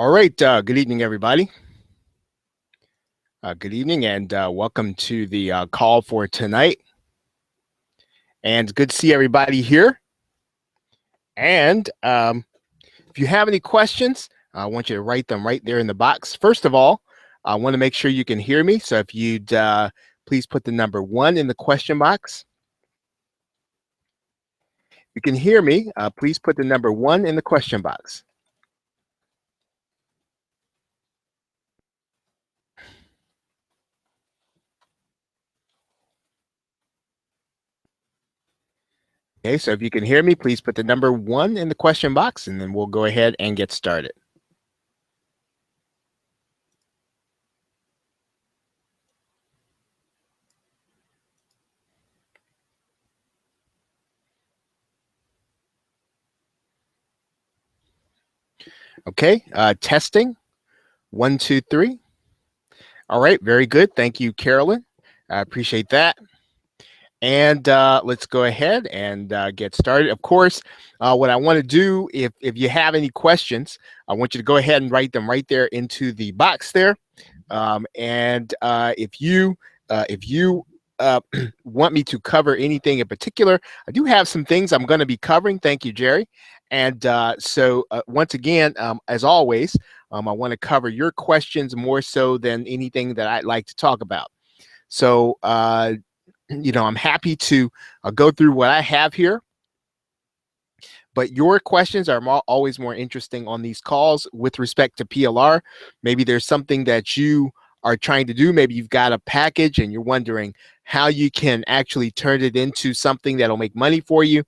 All right. Good evening, everybody. Good evening, and welcome to the call for tonight. And good to see everybody here. And if you have any questions, I want you to write them right there in the box. First of all, I want to make sure you can hear me. So if you'd please put the number 1 in the question box. If you can hear me, please put the number 1 in the question box. Okay, so if you can hear me, please put the number 1 in the question box, and then we'll go ahead and get started. Okay, testing. 1, 2, 3. All right, very good. Thank you, Carolyn. I appreciate that. And let's go ahead and get started. Of course, what I want to do, if you have any questions, I want you to go ahead and write them right there into the box there. And if you want me to cover anything in particular, I do have some things I'm going to be covering. Thank you, Jerry. And so once again, as always, I want to cover your questions more so than anything that I'd like to talk about. So, I'm happy to go through what I have here. But your questions are always more interesting on these calls with respect to PLR. Maybe there's something that you are trying to do. Maybe you've got a package and you're wondering how you can actually turn it into something that'll make money for you.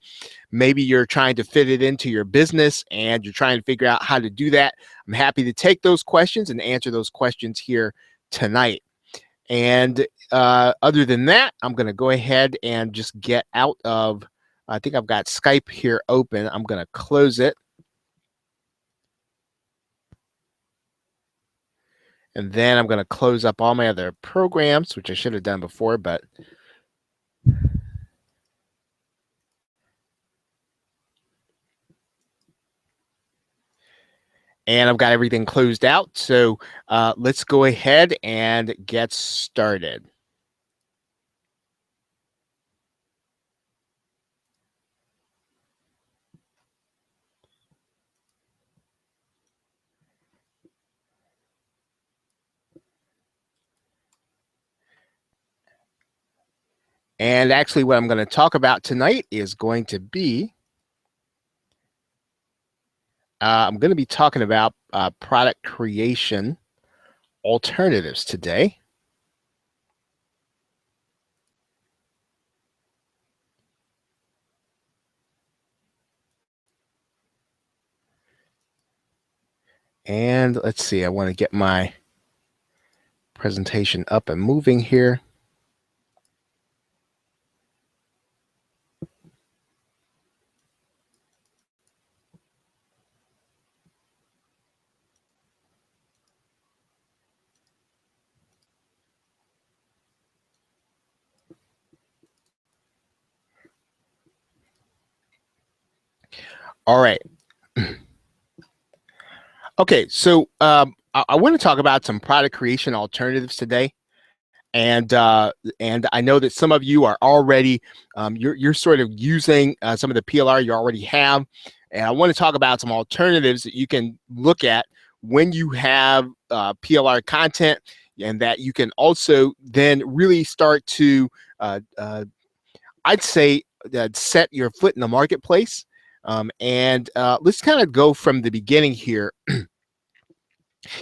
Maybe you're trying to fit it into your business and you're trying to figure out how to do that. I'm happy to take those questions and answer those questions here tonight. And other than that, I'm going to go ahead and just get out of, I think I've got Skype here open. I'm going to close it. And then I'm going to close up all my other programs, which I should have done before, but and I've got everything closed out. So let's go ahead and get started. And actually what I'm going to talk about tonight is going to be, I'm going to be talking about product creation alternatives today. And let's see, I want to get my presentation up and moving here. All right. Okay, so I want to talk about some product creation alternatives today. And I know that some of you are already, you're sort of using some of the PLR you already have. And I want to talk about some alternatives that you can look at when you have PLR content, and that you can also then really start to, I'd say, set your foot in the marketplace. And let's kind of go from the beginning here.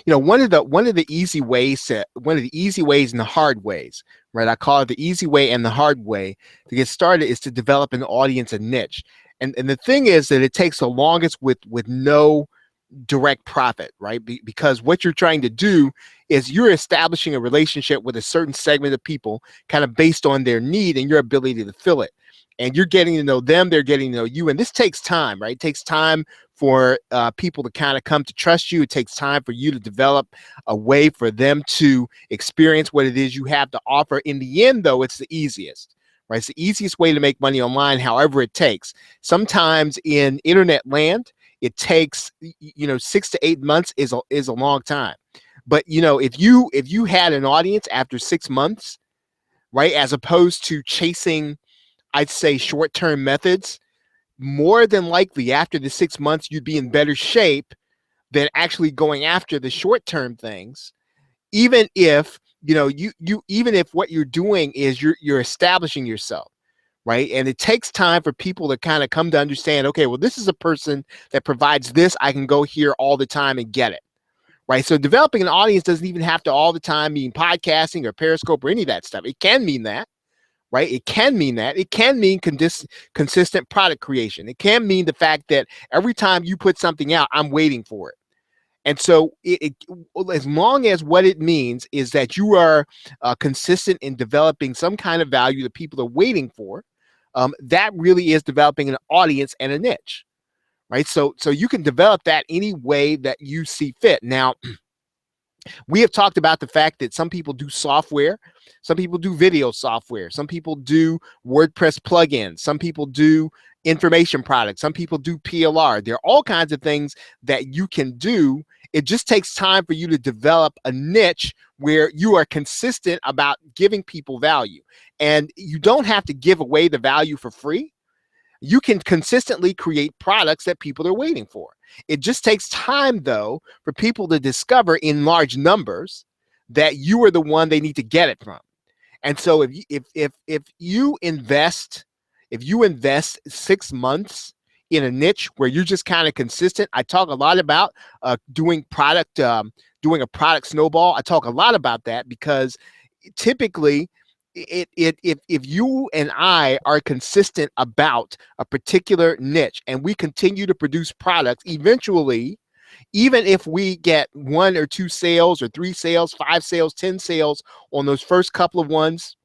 One of the easy ways and the hard ways, right? I call it the easy way and the hard way to get started is to develop an audience, a niche. And the thing is that it takes the longest with no direct profit, right? Because what you're trying to do is you're establishing a relationship with a certain segment of people kind of based on their need and your ability to fill it. And you're getting to know them, they're getting to know you. And this takes time, right? It takes time for people to kind of come to trust you. It takes time for you to develop a way for them to experience what it is you have to offer. In the end, though, it's the easiest, right? It's the easiest way to make money online, however it takes. Sometimes in internet land, it takes 6 to 8 months is a long time. But if you had an audience after 6 months, right, as opposed to chasing, I'd say, short-term methods, more than likely after the 6 months you'd be in better shape than actually going after the short-term things. Even if even if what you're doing is you're establishing yourself, right? And it takes time for people to kind of come to understand, okay, well, this is a person that provides this. I can go here all the time and get it, right? So developing an audience doesn't even have to all the time mean podcasting or Periscope or any of that stuff. It can mean that, right? It can mean that. It can mean consistent product creation. It can mean the fact that every time you put something out, I'm waiting for it. And so, as long as what it means is that you are consistent in developing some kind of value that people are waiting for, that really is developing an audience and a niche, right? So you can develop that any way that you see fit. Now, we have talked about the fact that some people do software, some people do video software, some people do WordPress plugins, some people do information products, some people do PLR. There are all kinds of things that you can do. It just takes time for you to develop a niche where you are consistent about giving people value. And you don't have to give away the value for free. You can consistently create products that people are waiting for. It just takes time, though, for people to discover in large numbers that you are the one they need to get it from. And so if you invest 6 months in a niche where you're just kind of consistent, I talk a lot about doing a product snowball. I talk a lot about that because typically, if you and I are consistent about a particular niche and we continue to produce products, eventually, even if we get 1 or 2 sales or 3 sales, 5 sales, 10 sales on those first couple of ones,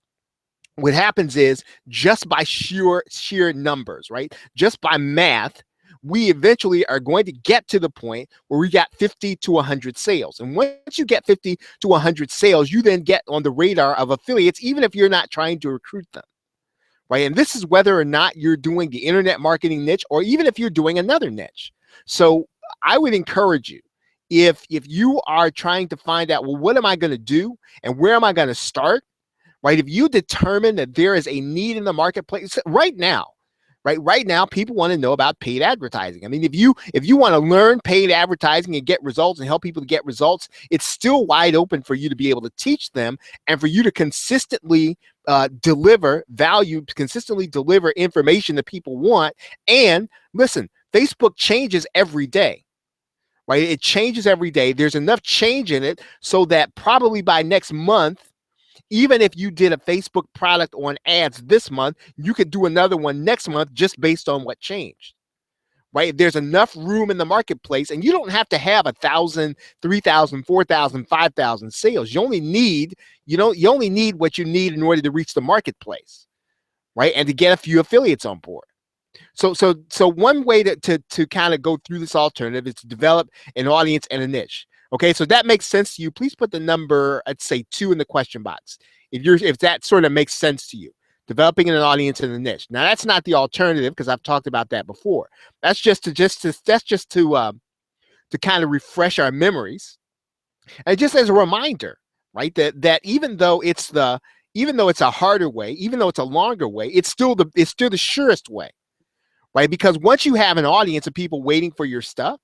what happens is just by sheer numbers, right? Just by math, we eventually are going to get to the point where we got 50 to 100 sales. And once you get 50 to 100 sales, you then get on the radar of affiliates, even if you're not trying to recruit them, right? And this is whether or not you're doing the internet marketing niche or even if you're doing another niche. So I would encourage you, if you are trying to find out, well, what am I going to do and where am I going to start, right? If you determine that there is a need in the marketplace right now, people want to know about paid advertising. I mean, if you want to learn paid advertising and get results and help people to get results, it's still wide open for you to be able to teach them and for you to consistently deliver value, consistently deliver information that people want. And listen, Facebook changes every day, right? It changes every day. There's enough change in it so that probably by next month, even if you did a Facebook product on ads this month, you could do another one next month just based on what changed, right? There's enough room in the marketplace, and you don't have to have 1,000, 3,000, 4,000, 5,000 sales. You only need what you need in order to reach the marketplace, right? And to get a few affiliates on board. So one way to kind of go through this alternative is to develop an audience and a niche. Okay, so that makes sense to you. Please put the number, I'd say 2 in the question box. If that sort of makes sense to you, developing an audience and a niche. Now that's not the alternative because I've talked about that before. That's just to kind of refresh our memories, and just as a reminder, right? That even though it's a harder way, even though it's a longer way, it's still the surest way, right? Because once you have an audience of people waiting for your stuff,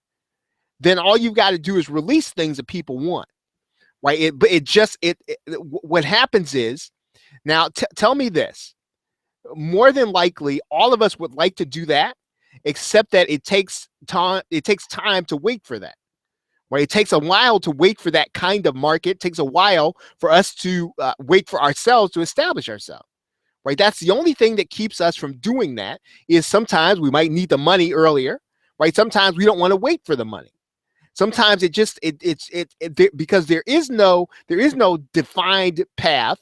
then all you've got to do is release things that people want, right? What happens is, now tell me this, more than likely, all of us would like to do that, except that it takes time to wait for that, right? It takes a while to wait for that kind of market. It takes a while for us to wait for ourselves to establish ourselves, right? That's the only thing that keeps us from doing that. Is sometimes we might need the money earlier, right? Sometimes we don't want to wait for the money. Sometimes because there is no defined path,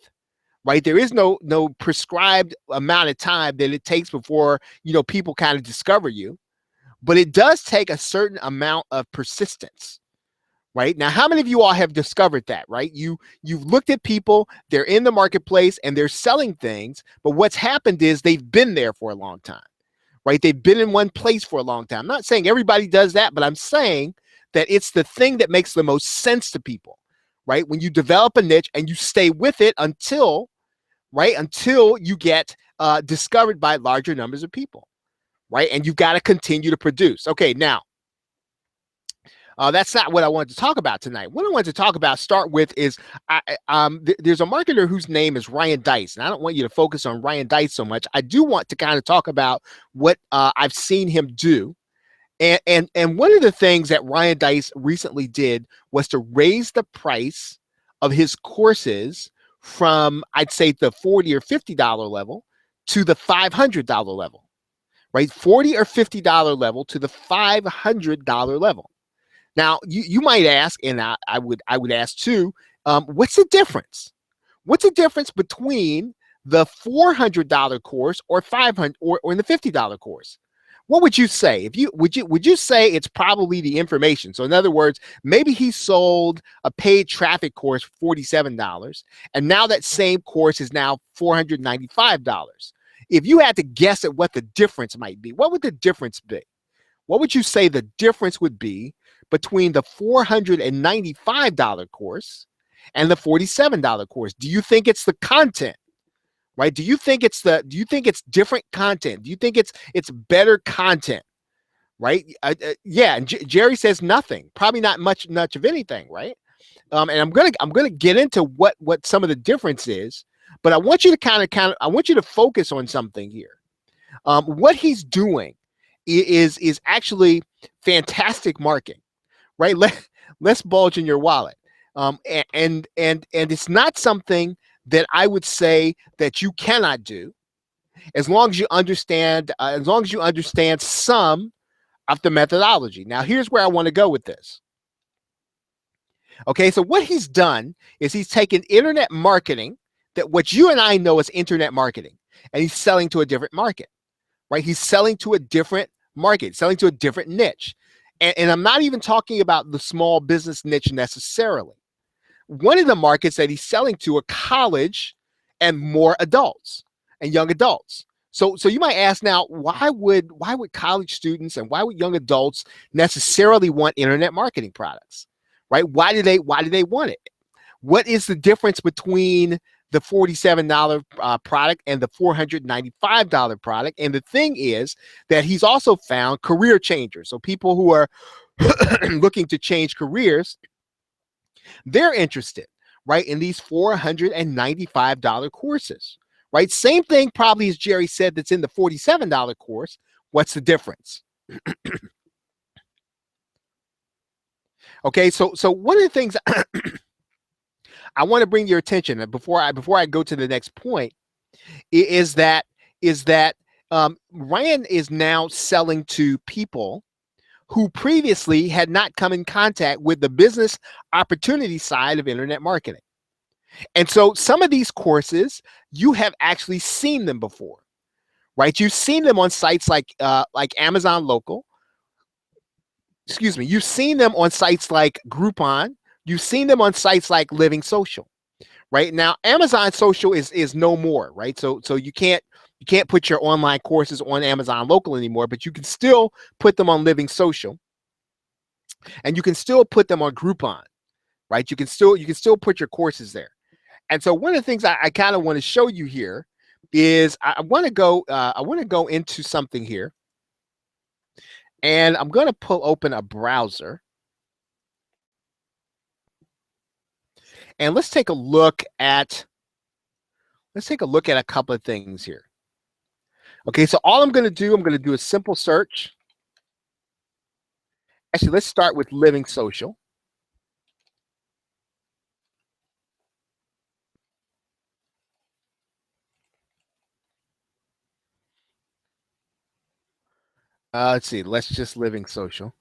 right? There is no prescribed amount of time that it takes before people kind of discover you, but it does take a certain amount of persistence, right? Now, how many of you all have discovered that, right? You've looked at people, they're in the marketplace and they're selling things, but what's happened is they've been there for a long time, right? They've been in one place for a long time. I'm not saying everybody does that, but I'm saying that it's the thing that makes the most sense to people, right? When you develop a niche and you stay with it until, right, until you get discovered by larger numbers of people, right? And you've got to continue to produce. Okay, now, that's not what I wanted to talk about tonight. What I wanted to talk about, start with, is there's a marketer whose name is Ryan Dice, and I don't want you to focus on Ryan Dice so much. I do want to kind of talk about what I've seen him do. And one of the things that Ryan Dice recently did was to raise the price of his courses from, I'd say, the $40 or $50 level to the $500 level, right? $40 or $50 level to the $500 level. Now, you might ask, and I would ask too, what's the difference? What's the difference between the $400 course or 500 or in the $50 course? What would you say? If you would you say it's probably the information? So in other words, maybe he sold a paid traffic course for $47, and now that same course is now $495. If you had to guess at what the difference might be, what would the difference be? What would you say the difference would be between the $495 course and the $47 course? Do you think it's the content? Right? Do you think it's different content? Do you think it's better content? Right? Yeah. And Jerry says nothing. Probably not much of anything. Right? And I'm gonna get into what some of the difference is, but I want you to I want you to focus on something here. What he's doing is actually fantastic marketing. Right? Let's bulge in your wallet. And it's not something that I would say that you cannot do, as long as you understand some of the methodology. Now, here's where I want to go with this. Okay, so what he's done is he's taken internet marketing, that what you and I know as internet marketing, and he's selling to a different market, right? He's selling to a different market, selling to a different niche. And I'm not even talking about the small business niche necessarily. One of the markets that he's selling to are college and more adults and young adults. So you might ask now, why would college students and why would young adults necessarily want internet marketing products, right? Why do they want it? What is the difference between the $47 product and the $495 product? And the thing is that he's also found career changers. So people who are looking to change careers, they're interested, right, in these $495 courses, right? Same thing probably as Jerry said that's in the $47 course. What's the difference? Okay, so one of the things I want to bring your attention before I go to the next point is that Ryan is now selling to people who previously had not come in contact with the business opportunity side of internet marketing. And so some of these courses, you have actually seen them before, right? You've seen them on sites like Amazon Local. Excuse me. You've seen them on sites like Groupon. You've seen them on sites like Living Social, right? Now, Amazon Social is no more, right? So you can't put your online courses on Amazon Local anymore, but you can still put them on Living Social, and you can still put them on Groupon, right? You can still put your courses there. And so one of the things I kind of want to show you here is I want to go into something here, and I'm going to pull open a browser, and let's take a look at a couple of things here. Okay, so all I'm going to do a simple search. Actually, let's start with Living Social. Let's see. Let's just Living Social.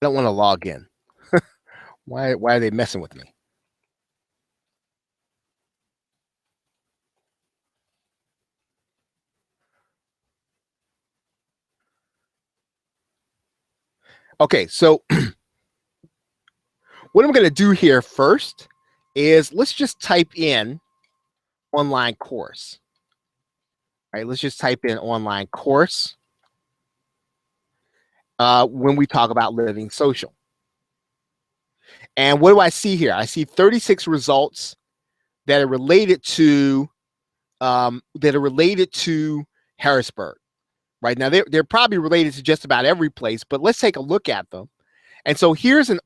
I don't want to log in. Why are they messing with me? Okay, so what I'm going to do here first is let's just type in online course. Right? Let's just type in online course when we talk about living social. And what do I see here? I see 36 results that are related to Harrisburg. Right now, they're probably related to just about every place, but let's take a look at them. And so here's an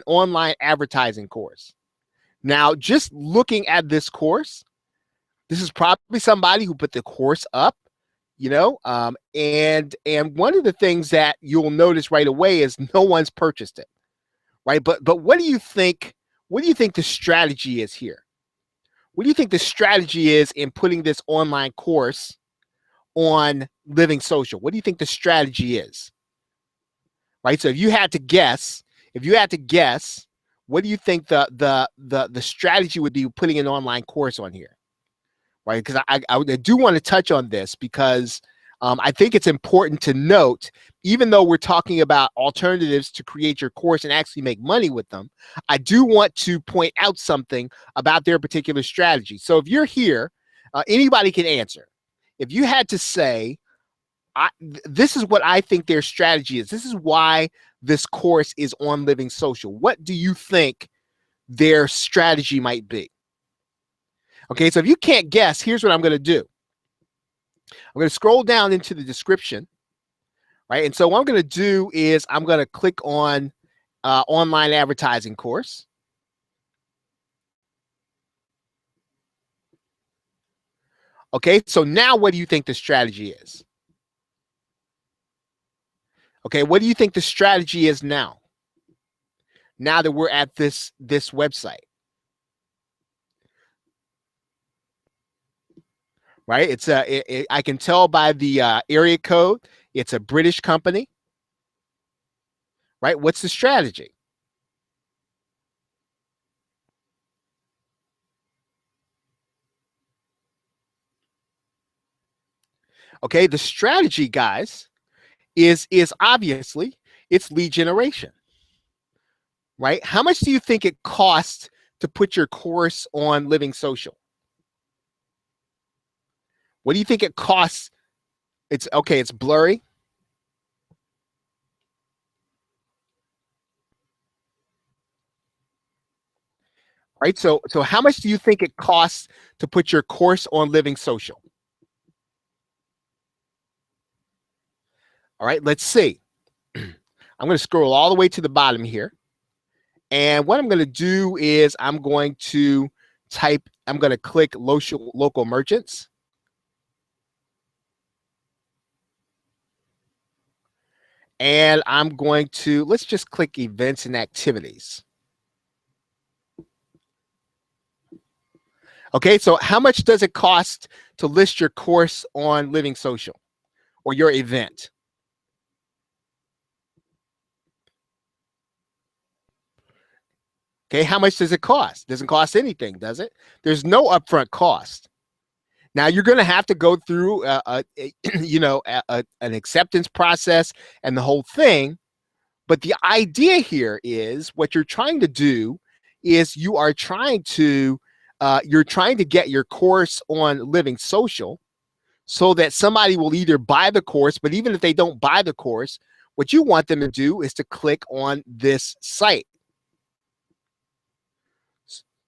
online advertising course. Now, just looking at this course, this is probably somebody who put the course up, and one of the things that you'll notice right away is no one's purchased it, right? But what do you think? What do you think the strategy is here? What do you think the strategy is in putting this online course on Living Social? What do you think the strategy is? Right. So if you had to guess, what do you think the strategy would be putting an online course on here? Right. Because I do want to touch on this because I think it's important to note, even though we're talking about alternatives to create your course and actually make money with them, I do want to point out something about their particular strategy. So if you're here, anybody can answer. If you had to say, this is what I think their strategy is, this is why this course is on Living Social, what do you think their strategy might be? Okay, so if you can't guess, here's what I'm going to do. I'm going to scroll down into the description, right? And so what I'm going to do is I'm going to click on online advertising course. Okay, so now what do you think the strategy is? Okay, what do you think the strategy is now? Now that we're at this website, right? It's I can tell by the area code, it's a British company, right? What's the strategy? Okay, the strategy, guys, is obviously it's lead generation, right? How much do you think it costs to put your course on Living Social? What do you think it costs? It's okay, it's blurry. Right? So how much do you think it costs to put your course on Living Social? All right, let's see. I'm going to scroll all the way to the bottom here. And what I'm going to do is I'm going to click local merchants. And I'm going to, let's just click events and activities. Okay, so how much does it cost to list your course on Living Social or your event? Okay, how much does it cost? Doesn't cost anything, does it? There's no upfront cost. Now you're going to have to go through an acceptance process and the whole thing. But the idea here is what you're trying to do is you're trying to get your course on Living Social so that somebody will either buy the course, but even if they don't buy the course, what you want them to do is to click on this site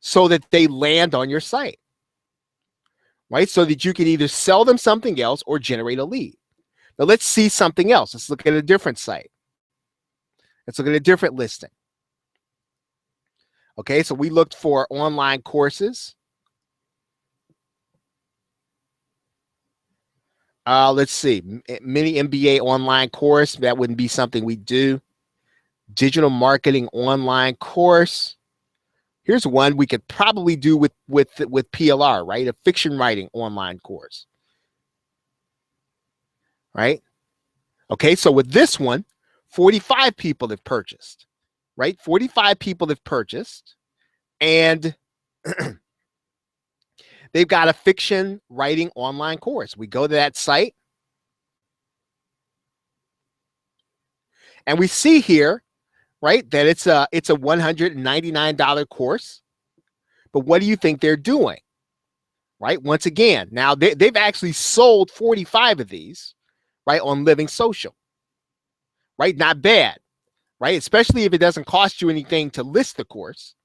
so that they land on your site, right? So that you can either sell them something else or generate a lead. Now let's see something else. Let's look at a different site. Let's look at a different listing. Okay, so we looked for online courses. Let's see, mini MBA online course. That wouldn't be something we do. Digital marketing online course. Here's one we could probably do with PLR, right? A fiction writing online course, right? Okay, so with this one, 45 people have purchased, right? 45 people have purchased, and they've got a fiction writing online course. We go to that site, and we see here, right, that it's a $199 course. But what do you think they're doing? Right? Once again, now they've actually sold 45 of these, right, on Living Social, right? Not bad, right? Especially if it doesn't cost you anything to list the course,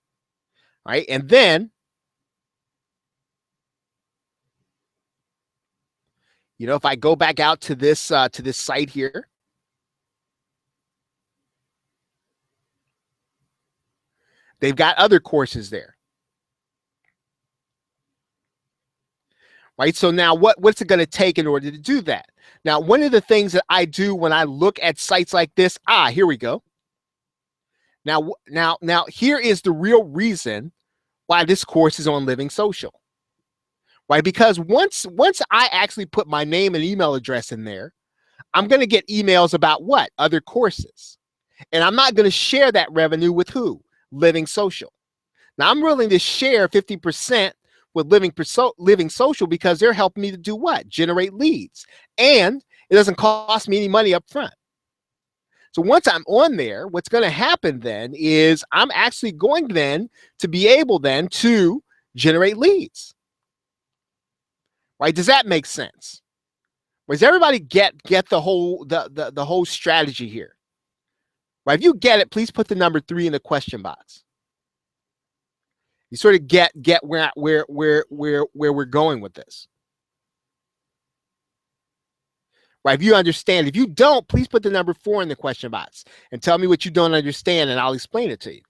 right? And then, if I go back out to this site here, they've got other courses there, right? So now what's it going to take in order to do that? Now, one of the things that I do when I look at sites like this, here we go. Now, here is the real reason why this course is on Living Social, right? Because once I actually put my name and email address in there, I'm going to get emails about what? Other courses. And I'm not going to share that revenue with who? Living Social. Now, I'm willing to share 50% with Living Social because they're helping me to do what? Generate leads. And it doesn't cost me any money up front. So once I'm on there, what's going to happen then is I'm actually going then to be able then to generate leads. Right? Does that make sense? Does everybody get the whole strategy here? Right? If you get it, please put the number 3 in the question box. You sort of get where we're going with this. Right? If you understand, if you don't, please put the number 4 in the question box and tell me what you don't understand, and I'll explain it to you.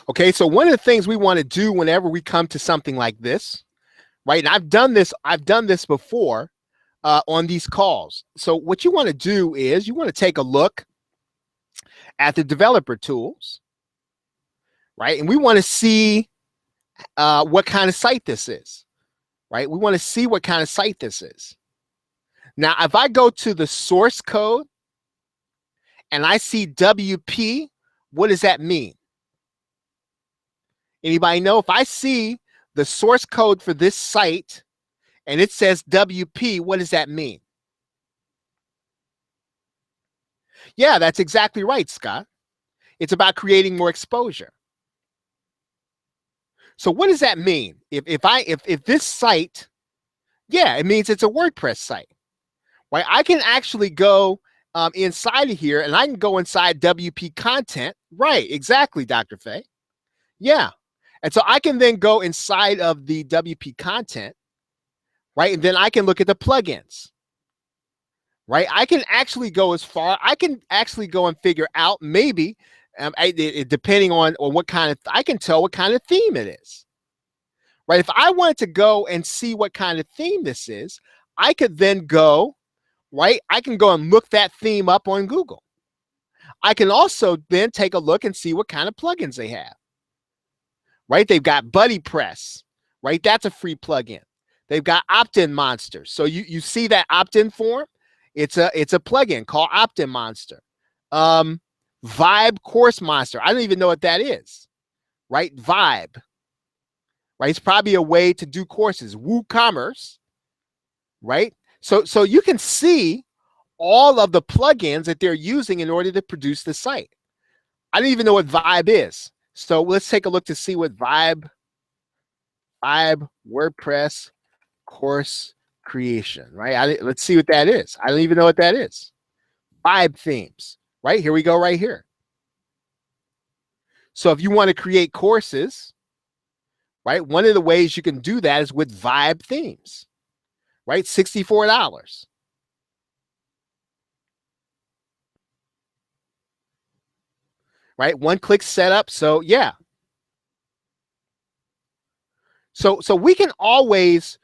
Okay, so one of the things we want to do whenever we come to something like this, right? And I've done this before on these calls. So what you want to do is you want to take a look at the developer tools, right? And we want to see what kind of site this is, right? We want to see what kind of site this is. Now, if I go to the source code and I see WP, what does that mean? Anybody know? If I see the source code for this site and it says WP, what does that mean? Yeah, that's exactly right, Scott. It's about creating more exposure. So what does that mean? If this site, yeah, it means it's a WordPress site, right? I can actually go inside of here and I can go inside WP content. Right, exactly, Dr. Faye. Yeah. And so I can then go inside of the WP content, right? And then I can look at the plugins, right? I can actually go as far, I can actually go and figure out maybe, depending on what kind of, I can tell what kind of theme it is, right? If I wanted to go and see what kind of theme this is, I could then go, right? I can go and look that theme up on Google. I can also then take a look and see what kind of plugins they have. Right? They've got Buddy Press, right? That's a free plugin. They've got Opt-in Monster. So you see that opt-in form? It's a plugin called Opt-in Monster. Vibe Course Monster. I don't even know what that is. Right? Vibe. Right? It's probably a way to do courses. WooCommerce. Right? So you can see all of the plugins that they're using in order to produce the site. I don't even know what Vibe is. So let's take a look to see what Vibe WordPress course creation, right? Let's see what that is. I don't even know what that is. Vibe themes, right? Here we go right here. So if you want to create courses, right, one of the ways you can do that is with Vibe themes, right? $64. Right? One-click setup. So yeah. So we can always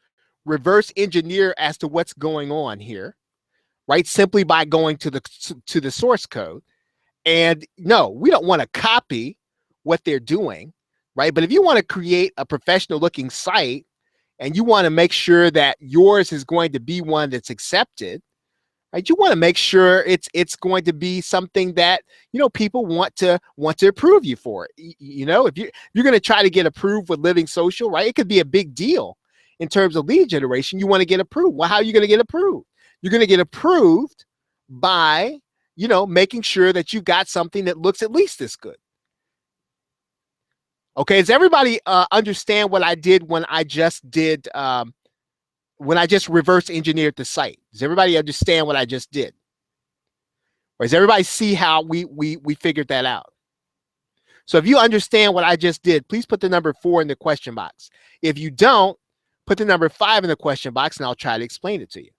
reverse engineer as to what's going on here, right? Simply by going to the source code. And no, we don't want to copy what they're doing, right? But if you want to create a professional looking site and you want to make sure that yours is going to be one that's accepted, right? You want to make sure it's going to be something that, people want to approve you for. If you're going to try to get approved with Living Social, right? It could be a big deal in terms of lead generation, you want to get approved. Well, how are you going to get approved? You're going to get approved by, making sure that you got something that looks at least this good. Okay, does everybody understand what I did when I just reverse engineered the site? Does everybody understand what I just did? Or does everybody see how we figured that out? So if you understand what I just did, please put the number 4 in the question box. If you don't, put the number 5 in the question box and I'll try to explain it to you.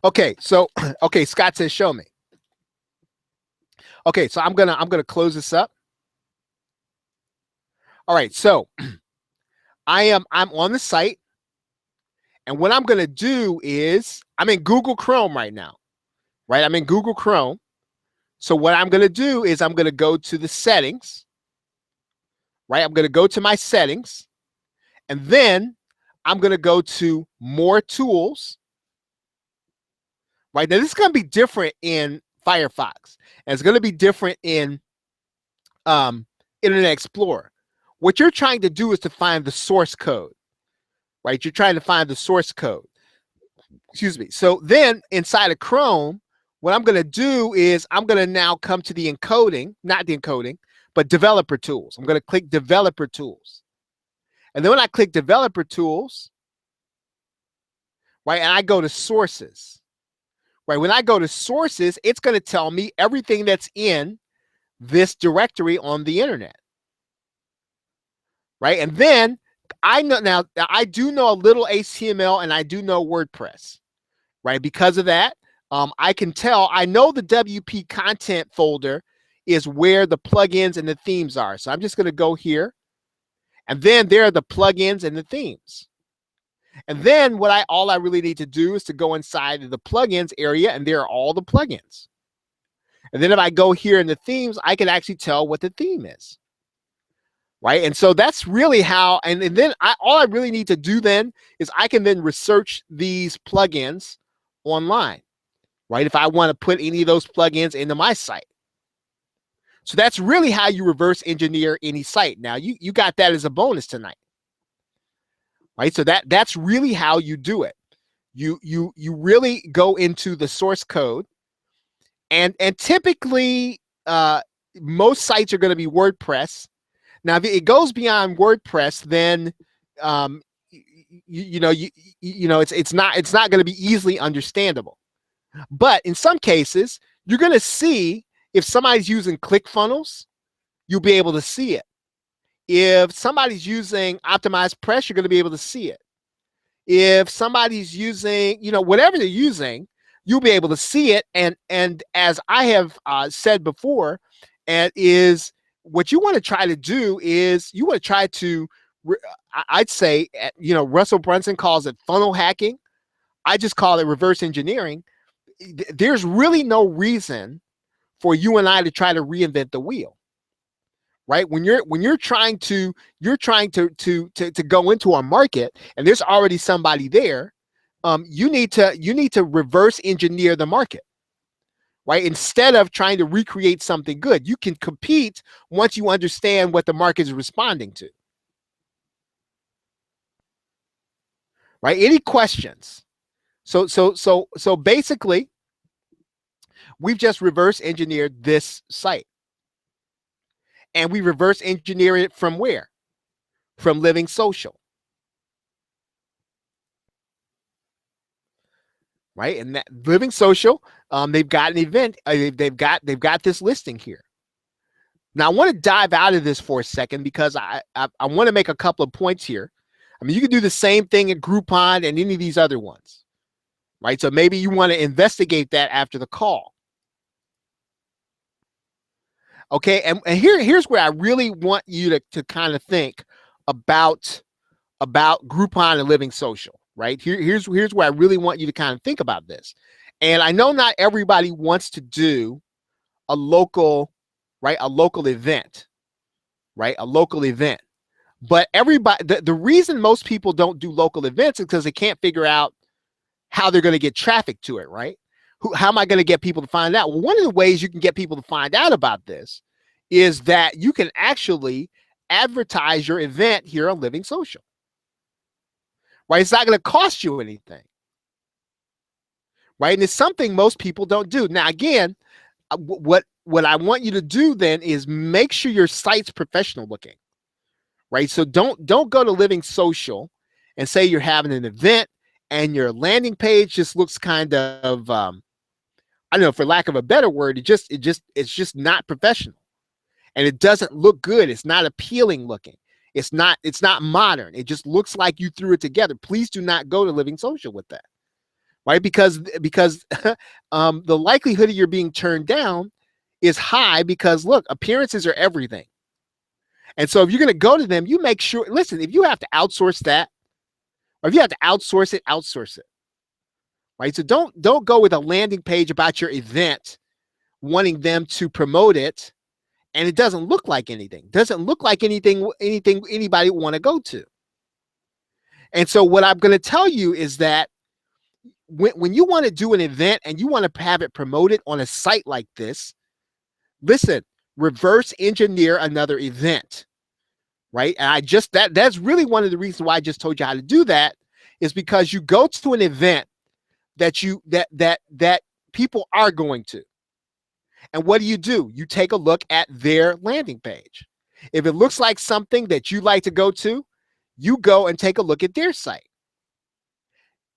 Okay, so Scott says show me. Okay, so I'm gonna close this up. All right, so I'm on the site, and what I'm gonna do is I'm in Google Chrome right now. Right, I'm in Google Chrome. So what I'm gonna do is I'm gonna go to the settings. Right, I'm gonna go to my settings, and then I'm gonna go to more tools. Right, now this is gonna be different in Firefox, and it's gonna be different in Internet Explorer. What you're trying to do is to find the source code, right? You're trying to find the source code. Excuse me. So then inside of Chrome, what I'm going to do is I'm going to now come to the encoding, not the encoding, but developer tools. I'm going to click developer tools. And then when I click developer tools, right, and I go to sources, right? When I go to sources, it's going to tell me everything that's in this directory on the internet. Right. And then I know now I do know a little HTML and I do know WordPress. Right. Because of that, I can tell I know the WP content folder is where the plugins and the themes are. So I'm just going to go here. And then there are the plugins and the themes. And then all I really need to do is to go inside of the plugins area, and there are all the plugins. And then if I go here in the themes, I can actually tell what the theme is. Right. And so that's really how, and then all I really need to do then is I can then research these plugins online, right? If I want to put any of those plugins into my site. So that's really how you reverse engineer any site. Now you got that as a bonus tonight. Right. So that's really how you do it. You really go into the source code, and typically most sites are going to be WordPress. Now, if it goes beyond WordPress, then it's not going to be easily understandable. But in some cases, you're going to see if somebody's using ClickFunnels, you'll be able to see it. If somebody's using Optimized Press, you're going to be able to see it. If somebody's using, whatever they're using, you'll be able to see it. And as I have said before, what you want to try to do is you want to try to, I'd say, Russell Brunson calls it funnel hacking. I just call it reverse engineering. There's really no reason for you and I to try to reinvent the wheel, right? When you're trying to go into a market and there's already somebody there, you need to reverse engineer the market. Right? Instead of trying to recreate something good, you can compete once you understand what the market is responding to. Right? Any questions? So basically, we've just reverse engineered this site. And we reverse engineer it from where? From Living Social. Right, and that Living Social, they've got an event. They've got this listing here. Now I want to dive out of this for a second because I want to make a couple of points here. I mean, you can do the same thing at Groupon and any of these other ones, right? So maybe you want to investigate that after the call. Okay, and here's where I really want you to kind of think about Groupon and Living Social. Right, here's where I really want you to kind of think about this. And I know not everybody wants to do a local event, right? A local event. But everybody, the reason most people don't do local events is because they can't figure out how they're going to get traffic to it, right? How am I going to get people to find out? Well, one of the ways you can get people to find out about this is that you can actually advertise your event here on Living Social, right? It's not going to cost you anything, right? And it's something most people don't do. Now, again, what I want you to do then is make sure your site's professional looking, right? So don't go to Living Social and say you're having an event and your landing page just looks kind of I don't know, for lack of a better word, it's just not professional, and it doesn't look good. It's not appealing looking. It's not modern. It just looks like you threw it together. Please do not go to Living Social with that, right? Because the likelihood of you're being turned down is high, because look, appearances are everything. And so if you're going to go to them, you make sure, listen, if you have to outsource that, or if you have to outsource it, outsource it. Right? So don't go with a landing page about your event, wanting them to promote it, and it doesn't look like anything. Doesn't look like anything anybody would want to go to. And so what I'm going to tell you is that when you want to do an event and you want to have it promoted on a site like this, listen, reverse engineer another event, right? And that's really one of the reasons why I just told you how to do that, is because you go to an event that people are going to. And what do? You take a look at their landing page. If it looks like something that you like to go to, you go and take a look at their site.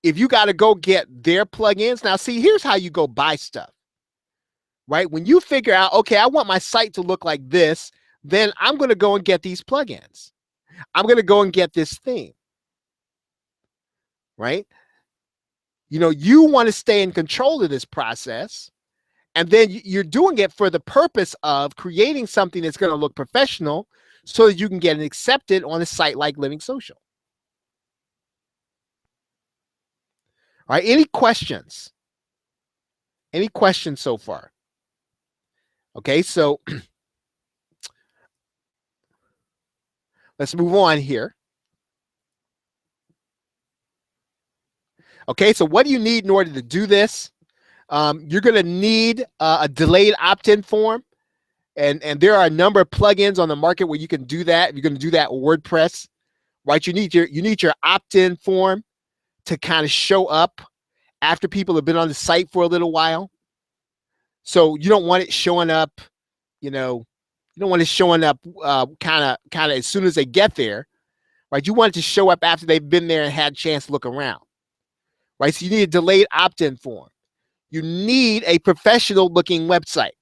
If you got to go get their plugins, now see, here's how you go buy stuff, right? When you figure out, okay, I want my site to look like this, then I'm going to go and get these plugins. I'm going to go and get this theme, right? You know, you want to stay in control of this process, and then you're doing it for the purpose of creating something that's going to look professional so that you can get it accepted on a site like Living Social. All right, any questions? Any questions so far? Okay, so let's move on here. Okay, so what do you need in order to do this? You're going to need a delayed opt-in form, and there are a number of plugins on the market where you can do that. If you're going to do that with WordPress, right? You need your opt-in form to kind of show up after people have been on the site for a little while. So you don't want it showing up, you don't want it showing up kind of as soon as they get there, right? You want it to show up after they've been there and had a chance to look around, right? So you need a delayed opt-in form. You need a professional looking website.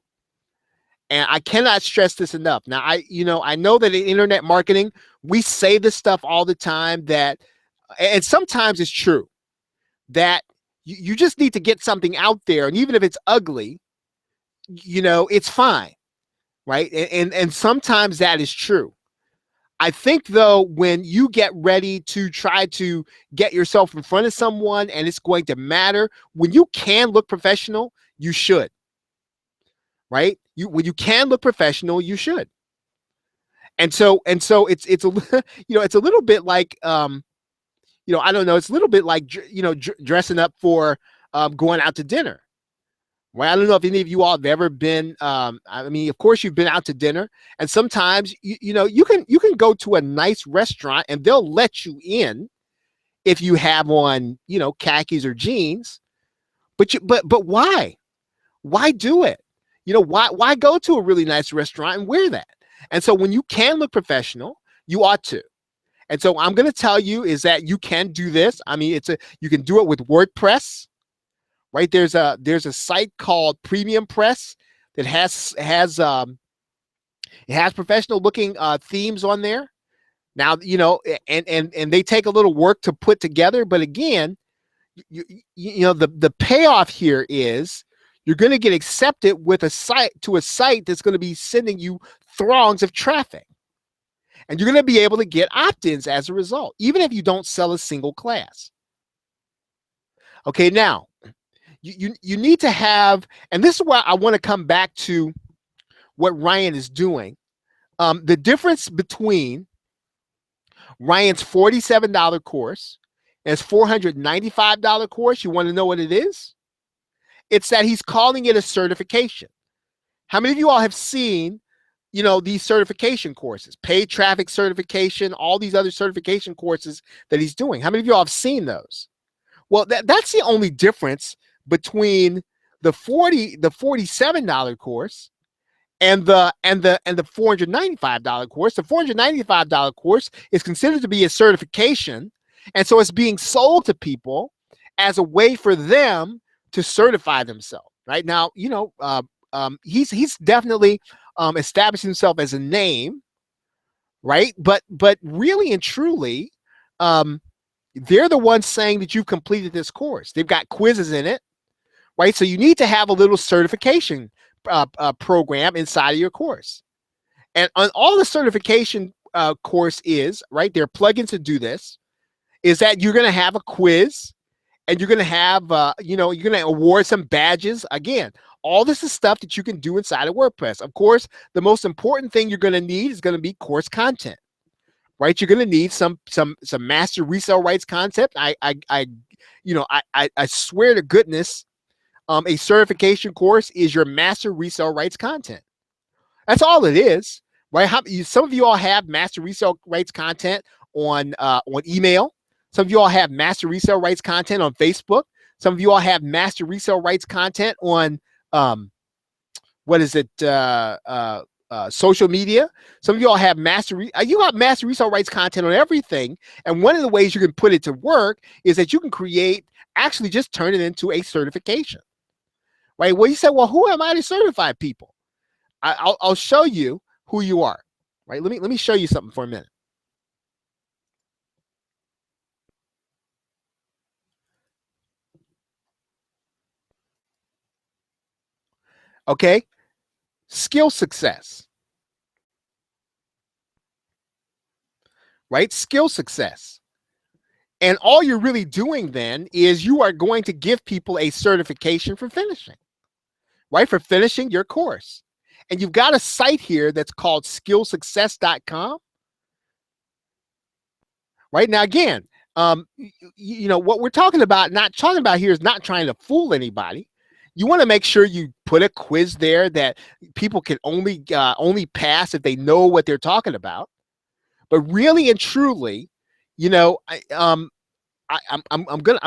And I cannot stress this enough. Now, I know that in internet marketing, we say this stuff all the time, and sometimes it's true, that you just need to get something out there. And even if it's ugly, it's fine, right? And sometimes that is true. I think, though, when you get ready to try to get yourself in front of someone and it's going to matter, when you can look professional, you should, right? When you can look professional, you should. And so it's a it's a little bit like I don't know, it's a little bit like dressing up for going out to dinner. Right? I don't know if any of you all have ever been. I mean, of course, you've been out to dinner, and sometimes you can go to a nice restaurant and they'll let you in if you have on khakis or jeans. But why? Why do it? Why go to a really nice restaurant and wear that? And so when you can look professional, you ought to. And so I'm going to tell you is that you can do this. I mean, you can do it with WordPress. Right, there's a site called Premium Press that has professional looking themes on there. Now and they take a little work to put together, but again, the payoff here is you're going to get accepted with a site that's going to be sending you throngs of traffic, and you're going to be able to get opt-ins as a result, even if you don't sell a single class. Okay, now. You need to have, and this is why I want to come back to what Ryan is doing. The difference between Ryan's $47 course and his $495 course, you want to know what it is? It's that he's calling it a certification. How many of you all have seen these certification courses, paid traffic certification, all these other certification courses that he's doing. How many of y'all have seen those? Well, that's the only difference between the $47 course and the $495 course. The $495 course is considered to be a certification, and so it's being sold to people as a way for them to certify themselves. Right now, he's definitely established himself as a name, right? But really and truly, they're the ones saying that you've completed this course. They've got quizzes in it, right? So you need to have a little certification program inside of your course. And on all the certification course is, right, there are plugins to do this, is that you're going to have a quiz and you're going to have, you're going to award some badges. Again, all this is stuff that you can do inside of WordPress. Of course, the most important thing you're going to need is going to be course content. Right, you're going to need some master resale rights concept. I swear to goodness, a certification course is your master resale rights content. That's all it is, right? Some of you all have master resale rights content on email. Some of you all have master resale rights content on Facebook. Some of you all have master resale rights content on social media. Some of you all have master resale rights content on everything. And one of the ways you can put it to work is that you can actually just turn it into a certification, right? Well, you say, well, who am I to certify people? I'll show you who you are, right? Let me show you something for a minute. Okay, skill success. Right? Skill success. And all you're really doing then is you are going to give people a certification for finishing, right? For finishing your course. And you've got a site here that's called skillsuccess.com. Right now, again, what we're talking about here is not trying to fool anybody. You want to make sure you put a quiz there that people can only pass if they know what they're talking about. But really and truly, I'm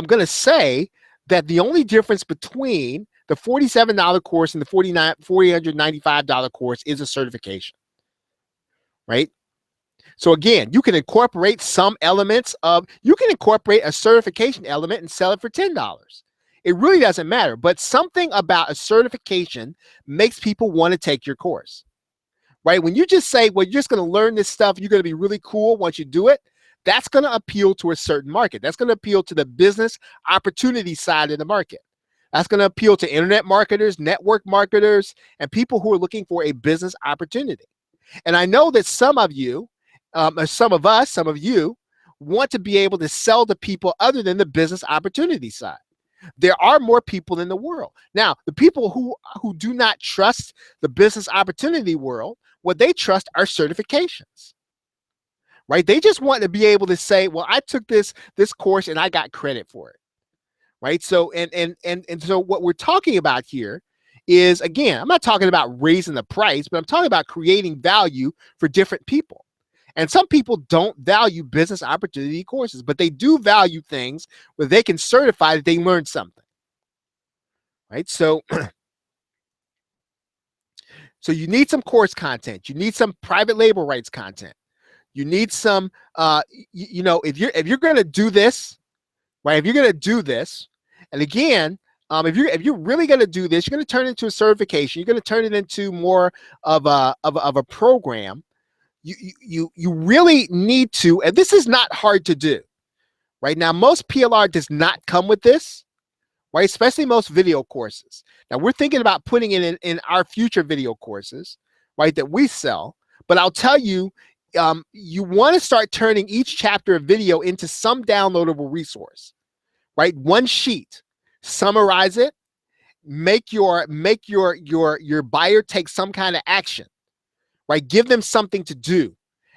gonna say that the only difference between the $47 course and the $495 course is a certification, right? So again, you can incorporate you can incorporate a certification element and sell it for $10. It really doesn't matter, but something about a certification makes people want to take your course. Right? When you just say, well, you're just going to learn this stuff, you're going to be really cool once you do it, that's going to appeal to a certain market. That's going to appeal to the business opportunity side of the market. That's going to appeal to internet marketers, network marketers, and people who are looking for a business opportunity. And I know that some of you, some of you want to be able to sell to people other than the business opportunity side. There are more people in the world. Now, the people who do not trust the business opportunity world, what they trust are certifications, right? They just want to be able to say, well, I took this course and I got credit for it, right? So, and so what we're talking about here is, again, I'm not talking about raising the price, but I'm talking about creating value for different people. And some people don't value business opportunity courses, but they do value things where they can certify that they learned something, right? So you need some course content. You need some private label rights content. You need some, if you're going to do this, right? If you're going to do this, and again, if you're really going to do this, you're going to turn it into a certification. You're going to turn it into more of a program. You really need to, and this is not hard to do, right? Now, most PLR does not come with this, right? Especially most video courses. Now, we're thinking about putting it in our future video courses, right, that we sell. But I'll tell you, you want to start turning each chapter of video into some downloadable resource, right? One sheet, summarize it, make your buyer take some kind of action. Right? Give them something to do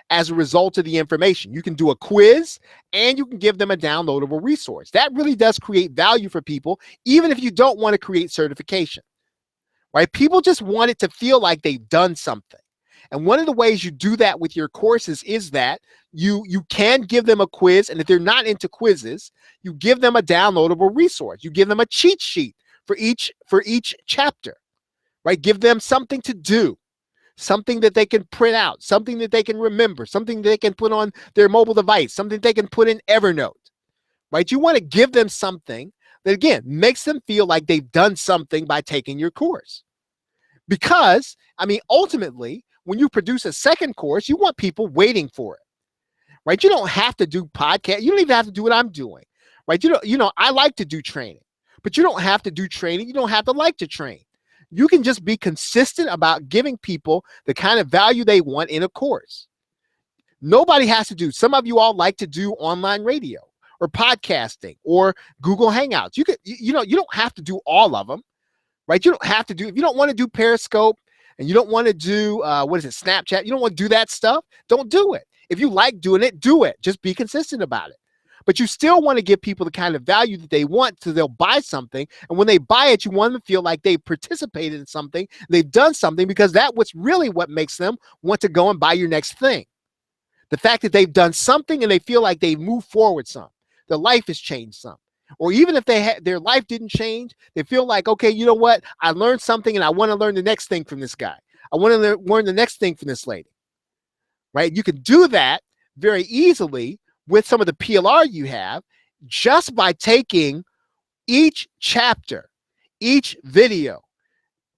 as a result of the information. You can do a quiz and you can give them a downloadable resource. That really does create value for people, even if you don't want to create certification. Right? People just want it to feel like they've done something. And one of the ways you do that with your courses is that you can give them a quiz, and if they're not into quizzes, you give them a downloadable resource. You give them a cheat sheet for each chapter, right? Give them something to do, something that they can print out, something that they can remember, something that they can put on their mobile device, something they can put in Evernote, right? You want to give them something that, again, makes them feel like they've done something by taking your course. Because, I mean, ultimately, when you produce a second course, you want people waiting for it, right? You don't have to do podcast. You don't even have to do what I'm doing, right? I like to do training, but you don't have to do training. You don't have to like to train. You can just be consistent about giving people the kind of value they want in a course. Nobody has to do. Some of you all like to do online radio or podcasting or Google Hangouts. You don't have to do all of them, right? You don't have to do, if you don't want to do Periscope and you don't want to do, Snapchat, you don't want to do that stuff, don't do it. If you like doing it, do it. Just be consistent about it. But you still want to give people the kind of value that they want, so they'll buy something. And when they buy it, you want them to feel like they participated in something, they've done something, because that's what's really what makes them want to go and buy your next thing. The fact that they've done something and they feel like they've moved forward some, their life has changed some. Or even if their life didn't change, they feel like, okay, you know what? I learned something and I want to learn the next thing from this guy. I want to learn the next thing from this lady, right? You can do that very easily with some of the PLR you have, just by taking each chapter, each video,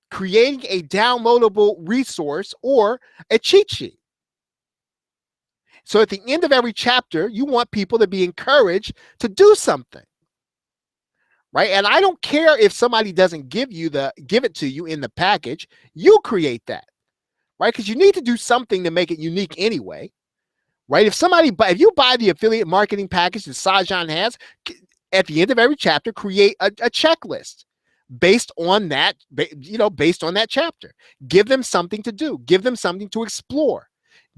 creating a downloadable resource or a cheat sheet. So at the end of every chapter, you want people to be encouraged to do something, right? And I don't care if somebody doesn't give it to you in the package. You create that, right? Because you need to do something to make it unique anyway, right? If you buy the affiliate marketing package that Sajan has, at the end of every chapter, create a checklist based on that, based on that chapter. Give them something to do. Give them something to explore.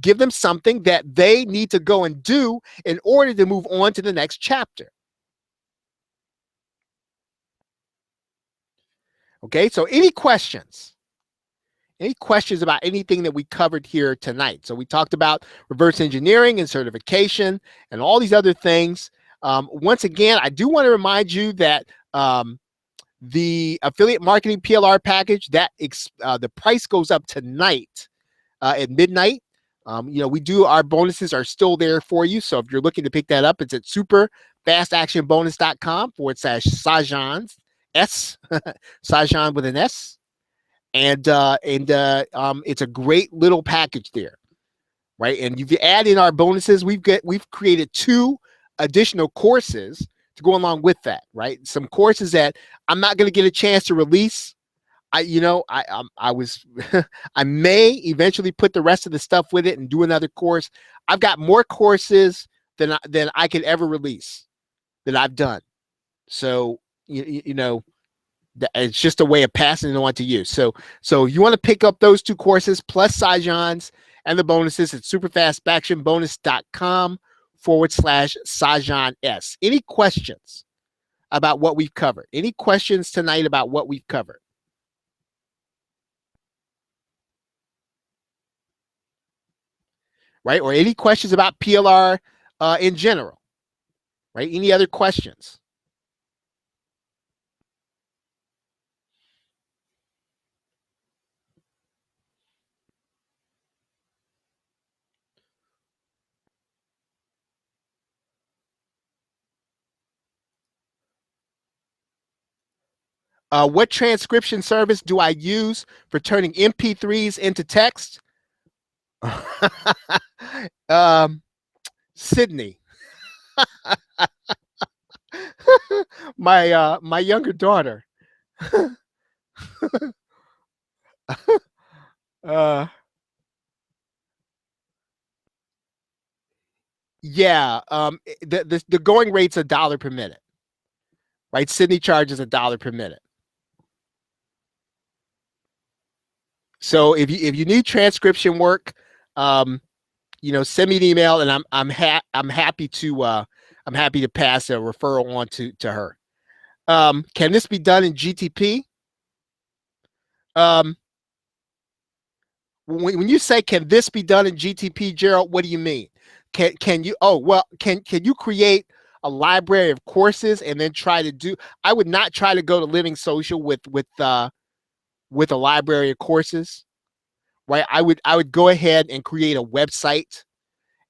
Give them something that they need to go and do in order to move on to the next chapter. Okay, so any questions? Any questions about anything that we covered here tonight? So we talked about reverse engineering and certification and all these other things. Once again, I do want to remind you that the affiliate marketing PLR package, the price goes up tonight at midnight. Our bonuses are still there for you. So if you're looking to pick that up, it's at superfastactionbonus.com/Sajan, Sajan with an S. And it's a great little package there, right? And if you add in our bonuses, we've created 2 additional courses to go along with that, right? Some courses that I'm not going to get a chance to release. I may eventually put the rest of the stuff with it and do another course. I've got more courses than I could ever release that I've done. So it's just a way of passing it on to you. So you want to pick up those 2 courses plus Sajan's and the bonuses at superfastactionbonus.com/Sajan S. Any questions about what we've covered? Any questions tonight about what we've covered? Right? Or any questions about PLR in general? Right? Any other questions? What transcription service do I use for turning MP3s into text? Sydney. My younger daughter. Yeah. The going rate's $1 per minute, right? Sydney charges $1 per minute. So if you need transcription work, send me an email, and I'm happy to pass a referral on to her. Can this be done in GTP? when you say, can this be done in GTP, Gerald, what do you mean? Can you, oh, well, can you create a library of courses and then try to do, I would not try to go to Living Social with a library of courses, right? I would go ahead and create a website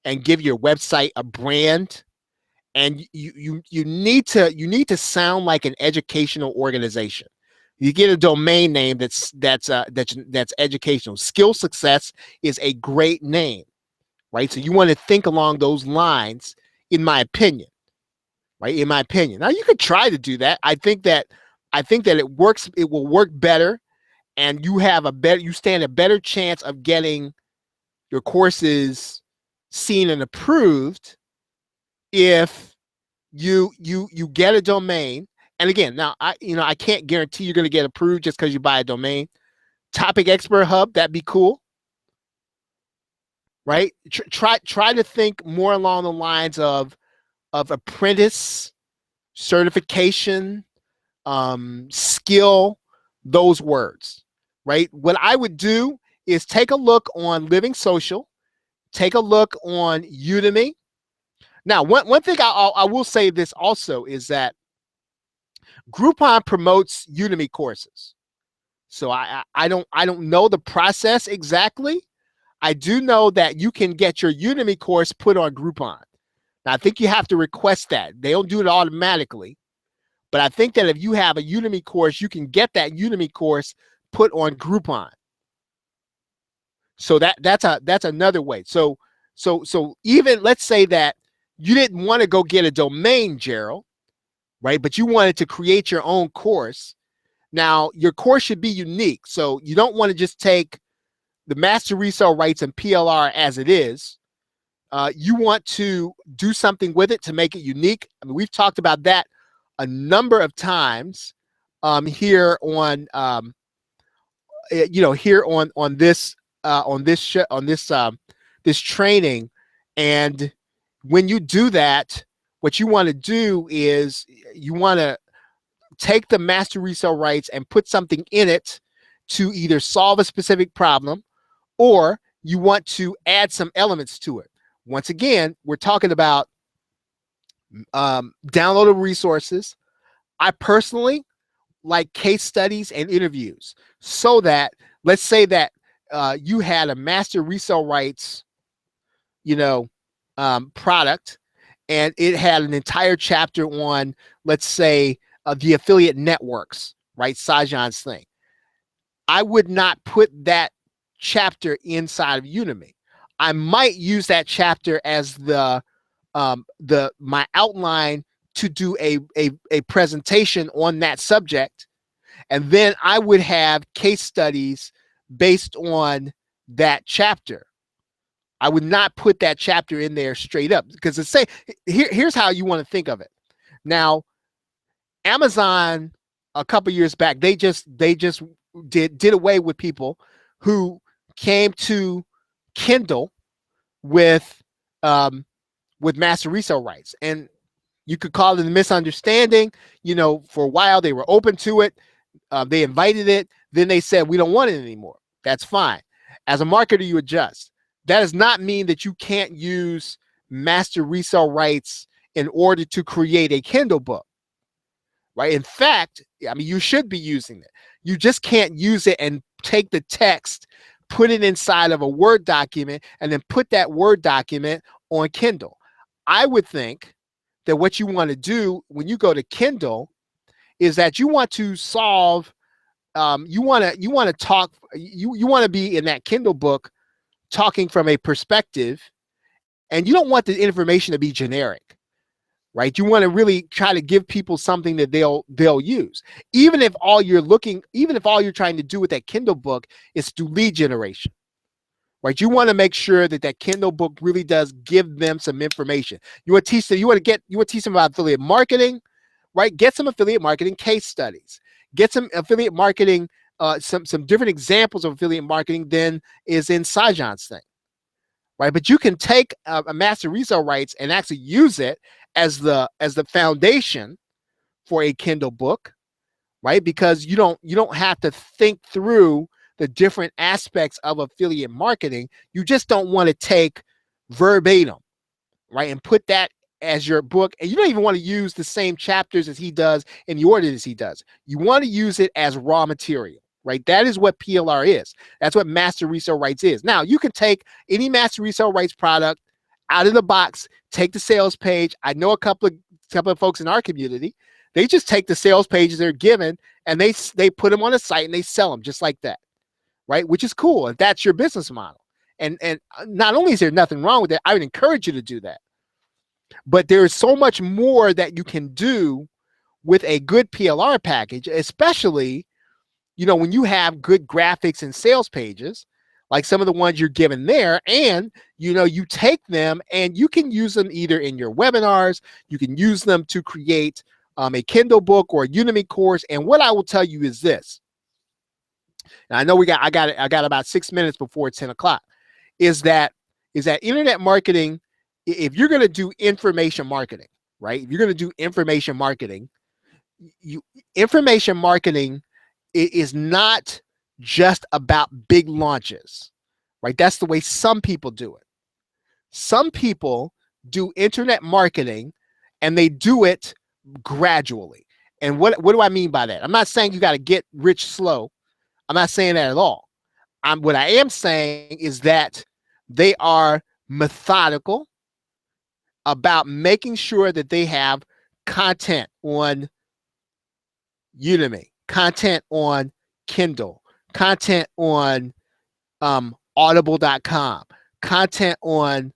and give your website a brand. And you need to sound like an educational organization. You get a domain name that's educational. Skill Success is a great name, right? So you want to think along those lines, in my opinion, right? In my opinion. Now you could try to do that. I think that it works. It will work better, and you stand a better chance of getting your courses seen and approved if you get a domain. And again, now I can't guarantee you're going to get approved just because you buy a domain. Topic Expert Hub, that'd be cool, right? Try to think more along the lines of apprentice, certification, skill, those words, right? What I would do is take a look on Living Social, take a look on Udemy. Now, one thing I will say this also is that Groupon promotes Udemy courses. So I don't know the process exactly. I do know that you can get your Udemy course put on Groupon. Now, I think you have to request that. They don't do it automatically. But I think that if you have a Udemy course, you can get that Udemy course put on Groupon. So that's another way. So even, let's say that you didn't want to go get a domain, Gerald, right? But you wanted to create your own course. Now, your course should be unique. So you don't want to just take the master resale rights and PLR as it is. You want to do something with it to make it unique. I mean, we've talked about that a number of times here on here on this show, on this training. And when you do that, what you want to do is you want to take the master resale rights and put something in it to either solve a specific problem, or you want to add some elements to it. Once again, we're talking about downloadable resources. I personally like case studies and interviews, so that, let's say that you had a master resale rights, product, and it had an entire chapter on, let's say, the affiliate networks, right? Sajan's thing. I would not put that chapter inside of Udemy. I might use that chapter as my outline to do a presentation on that subject, and then I would have case studies based on that chapter. I would not put that chapter in there straight up, because here's how you want to think of it. Now, Amazon a couple years back, they just did away with people who came to Kindle with master resale rights, and you could call it a misunderstanding. For a while they were open to it, they invited it, then they said we don't want it anymore. That's fine. As a marketer, you adjust. That does not mean that you can't use master resale rights in order to create a Kindle book, right? In fact, I mean, you should be using it. You just can't use it and take the text, put it inside of a Word document, and then put that Word document on Kindle. I would think that what you want to do when you go to Kindle is that you want to solve, you want to be in that Kindle book talking from a perspective, and you don't want the information to be generic, right? You want to really try to give people something that they'll use. Even if all you're trying to do with that Kindle book is to do lead generation, right? You want to make sure that Kindle book really does give them some information. You want to teach them about affiliate marketing, right? Get some affiliate marketing case studies. Get some affiliate marketing, some different examples of affiliate marketing than is in Sajan's thing, right? But you can take a master resale rights and actually use it as the foundation for a Kindle book, right? Because you don't have to think through the different aspects of affiliate marketing. You just don't want to take verbatim, right, and put that as your book. And you don't even want to use the same chapters as he does in the order as he does. You want to use it as raw material, right? That is what PLR is. That's what master resale rights is. Now, you can take any master resale rights product out of the box, take the sales page. I know a couple of folks in our community, they just take the sales pages they're given and they put them on a site and they sell them just like that, right? Which is cool if that's your business model. And not only is there nothing wrong with that, I would encourage you to do that. But there is so much more that you can do with a good PLR package, especially, when you have good graphics and sales pages, like some of the ones you're given there, and, you take them and you can use them either in your webinars, you can use them to create a Kindle book or a Udemy course. And what I will tell you is this, and I know I got about 6 minutes before 10 o'clock, is that internet marketing, if you're going to do information marketing, right? If you're going to do information marketing, information marketing is not just about big launches, right? That's the way some people do it. Some people do internet marketing and they do it gradually. And what do I mean by that? I'm not saying you got to get rich slow. I'm not saying that at all. What I am saying is that they are methodical about making sure that they have content on Udemy, content on Kindle, content on audible.com, content on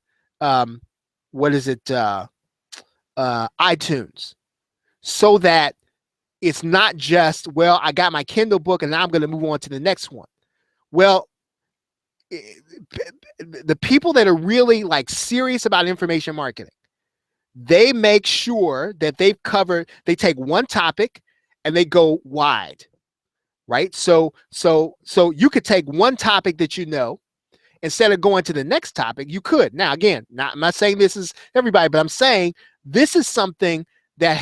iTunes, so that it's not just, well, I got my Kindle book and now I'm going to move on to the next one. Well, the people that are really like serious about information marketing, they make sure that they take one topic and they go wide, right? So you could take one topic that instead of going to the next topic, you could. Now, again, I'm not saying this is everybody, but I'm saying this is something that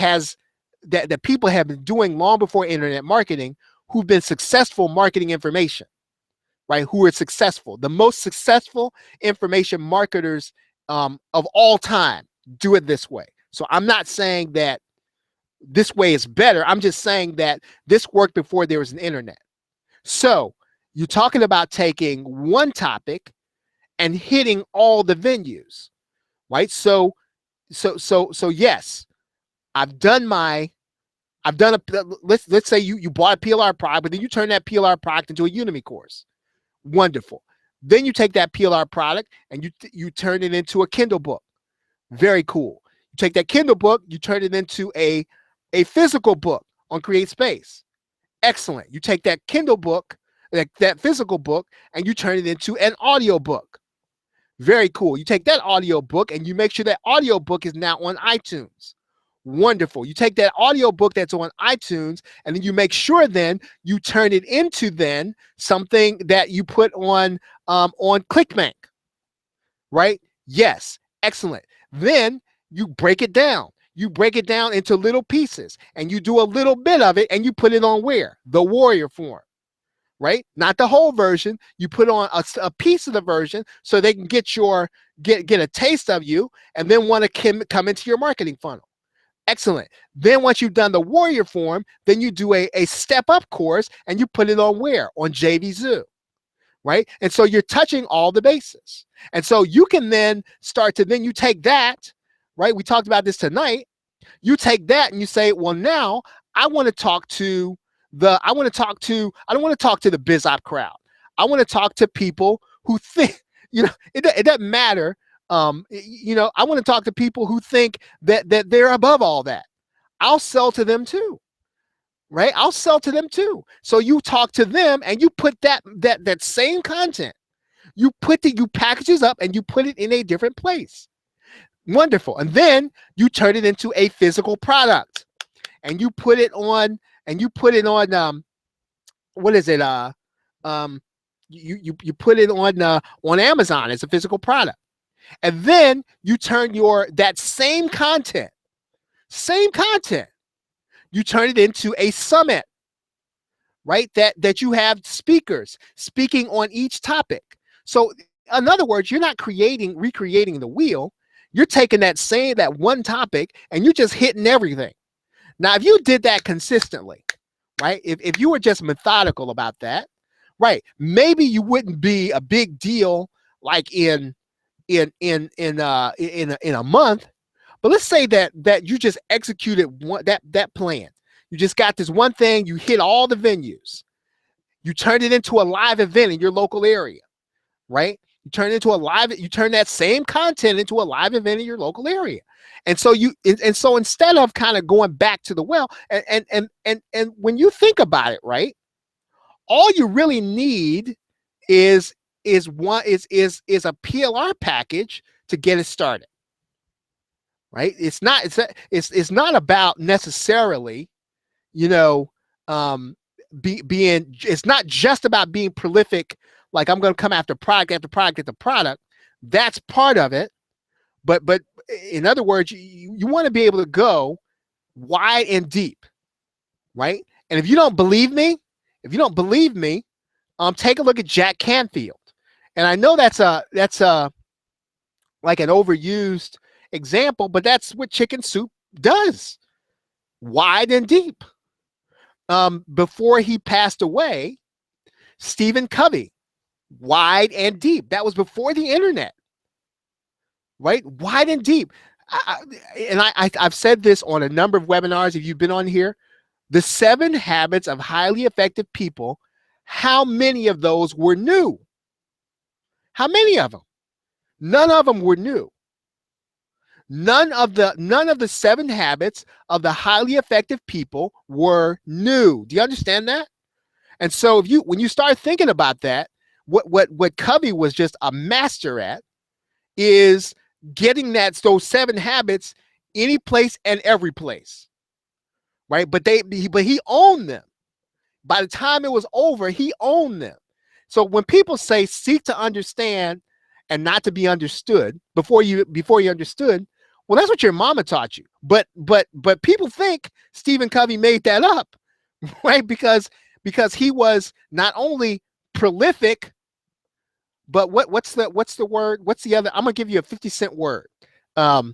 people have been doing long before internet marketing, who've been successful marketing information, right? Who are successful. The most successful information marketers of all time do it this way. So I'm not saying that this way is better. I'm just saying that this worked before there was an internet. So you're talking about taking one topic and hitting all the venues, right? So yes, let's say you bought a PLR product, but then you turn that PLR product into a Udemy course. Wonderful. Then you take that PLR product and you turn it into a Kindle book. Very cool. You take that Kindle book, you turn it into a physical book on Create Space. Excellent. You take that Kindle book, that physical book, and you turn it into an audio book. Very cool. You take that audio book and you make sure that audio book is now on iTunes. Wonderful. You take that audio book that's on iTunes and then you make sure then you turn it into then something that you put on ClickBank, right? Yes. Excellent. Then you break it down. You break it down into little pieces and you do a little bit of it and you put it on where? The Warrior form, right? Not the whole version. You put on a piece of the version so they can get a taste of you and then want to come into your marketing funnel. Excellent. Then once you've done the Warrior form, then you do a step up course and you put it on where? On JVZoo. Right? And so you're touching all the bases. And so you can then you take that, right? We talked about this tonight. You take that and you say, well, now I don't want to talk to the biz op crowd. I want to talk to people who think, it doesn't matter. I want to talk to people who think that they're above all that. I'll sell to them too. Right? I'll sell to them too. So you talk to them and you put that same content, you package it up and you put it in a different place. Wonderful. And then you turn it into a physical product and you put it on what is it? You put it on Amazon as a physical product. And then you turn that same content, you turn it into a summit, right? That you have speakers speaking on each topic. So in other words, you're not recreating the wheel. You're taking that one topic and you're just hitting everything. Now, if you did that consistently, right? If you were just methodical about that, right? Maybe you wouldn't be a big deal like in a month. But let's say that you just executed that plan. You just got this one thing, you hit all the venues. You turned it into a live event in your local area, right? You turn that same content into a live event in your local area. And so instead of kind of going back to the well, and when you think about it, right, all you really need is a PLR package to get it started, right? It's not about necessarily, you know, being. It's not just about being prolific. Like I'm going to come after product after product after product. That's part of it, but in other words, you want to be able to go wide and deep, right? And if you don't believe me, take a look at Jack Canfield. And I know that's a like an overused example, but that's what Chicken Soup does, wide and deep. Before he passed away, Stephen Covey, wide and deep. That was before the internet, right? Wide and deep. I've said this on a number of webinars. If you've been on here, the 7 habits of highly effective people, how many of those were new? How many of them? None of them were new. None of the 7 habits of the highly effective people were new. Do you understand that? And so when you start thinking about that, what Covey was just a master at is getting those 7 habits any place and every place, right? But he owned them. By the time it was over, he owned them. So when people say seek to understand and not to be understood before you understood, well, that's what your mama taught you. But people think Stephen Covey made that up, right? Because he was not only prolific, but what's the word? What's the other? I'm gonna give you a 50-cent word. The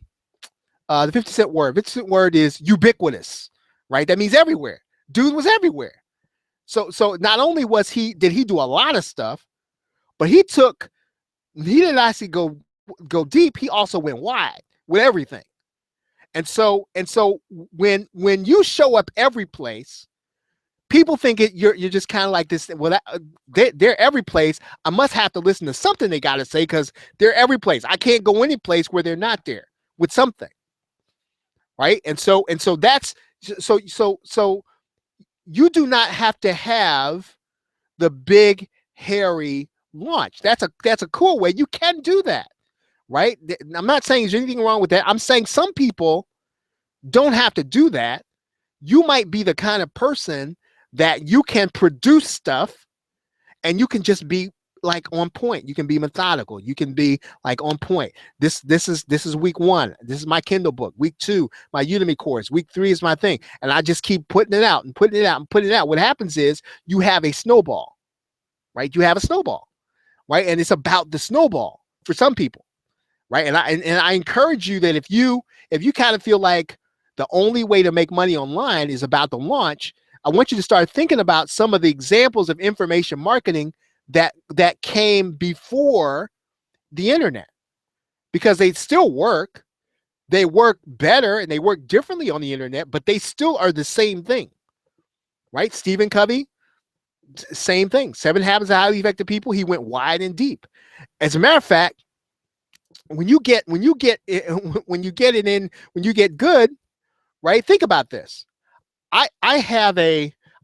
50-cent word. 50-cent word is ubiquitous, right? That means everywhere. Dude was everywhere. So not only did he do a lot of stuff, but he didn't actually go deep. He also went wide with everything. And so when you show up every place, people think you're just kind of like this. Well, they're every place. I must have to listen to something they got to say because they're every place. I can't go any place where they're not there with something, right? And so that's so you do not have to have the big hairy launch. That's a cool way. You can do that, right? I'm not saying there's anything wrong with that. I'm saying some people don't have to do that. You might be the kind of person that you can produce stuff and you can just be like on point. You can be methodical. You can be like on point. This is week 1. This is my Kindle book. Week 2, my Udemy course. Week 3 is my thing. And I just keep putting it out and putting it out and putting it out. What happens is you have a snowball, right? You have a snowball, right? And it's about the snowball for some people, right? And I encourage you that if you kind of feel like the only way to make money online is about the launch, I want you to start thinking about some of the examples of information marketing that came before the internet, because they still work. They work better and they work differently on the internet, but they still are the same thing, right? Stephen Covey, same thing. 7 habits of highly effective people. He went wide and deep. As a matter of fact, when you get good, right? Think about this. I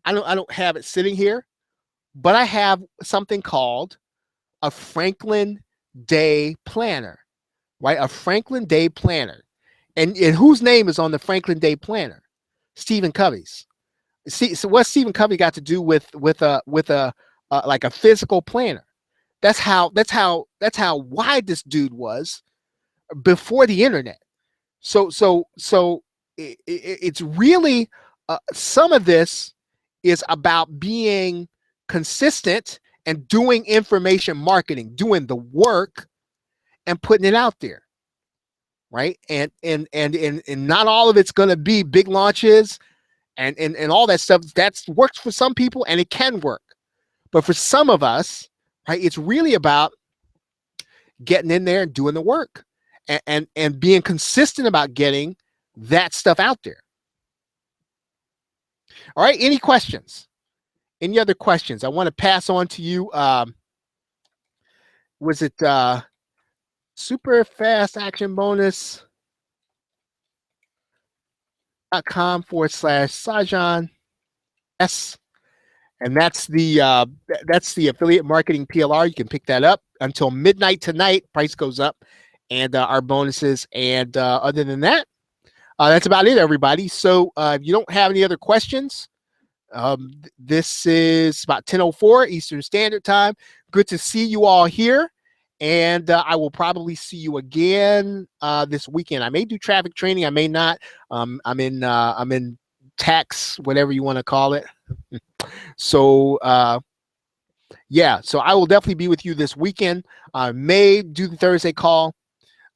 don't have it sitting here, but I have something called a Franklin Day Planner, right? A Franklin Day Planner. And whose name is on the Franklin Day Planner? Stephen Covey's. See, so what's Stephen Covey got to do with a like a physical planner? That's how wide this dude was before the internet. So it's really some of this is about being consistent and doing information marketing, doing the work and putting it out there. Right. And not all of it's going to be big launches and all that stuff. That's works for some people and it can work. But for some of us, right, it's really about getting in there and doing the work and being consistent about getting that stuff out there. All right. Any questions? Any other questions? I want to pass on to you. Was it super fast action bonus.com/Sajan? Yes. And that's the affiliate marketing PLR. You can pick that up until midnight tonight. Price goes up, and our bonuses. And other than that, that's about it, everybody. So if you don't have any other questions, this is about 10:04 Eastern Standard Time. Good to see you all here, and I will probably see you again this weekend. I may do traffic training. I may not. I'm in tax, whatever you want to call it. So yeah, so I will definitely be with you this weekend. I may do the Thursday call,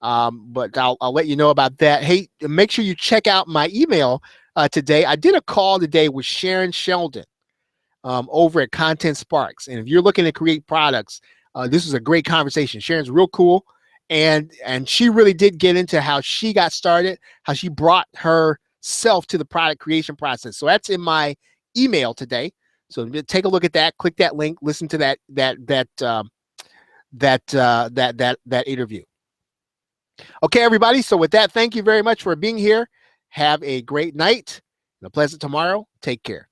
but I'll let you know about that. Hey, make sure you check out my email today. I did a call today with Sharon Sheldon over at Content Sparks, and if you're looking to create products, this is a great conversation. Sharon's real cool, and she really did get into how she got started, how she brought herself to the product creation process. So that's in my email today. So take a look at that. Click that link. Listen to that interview. Okay, everybody. So with that, thank you very much for being here. Have a great night and a pleasant tomorrow. Take care.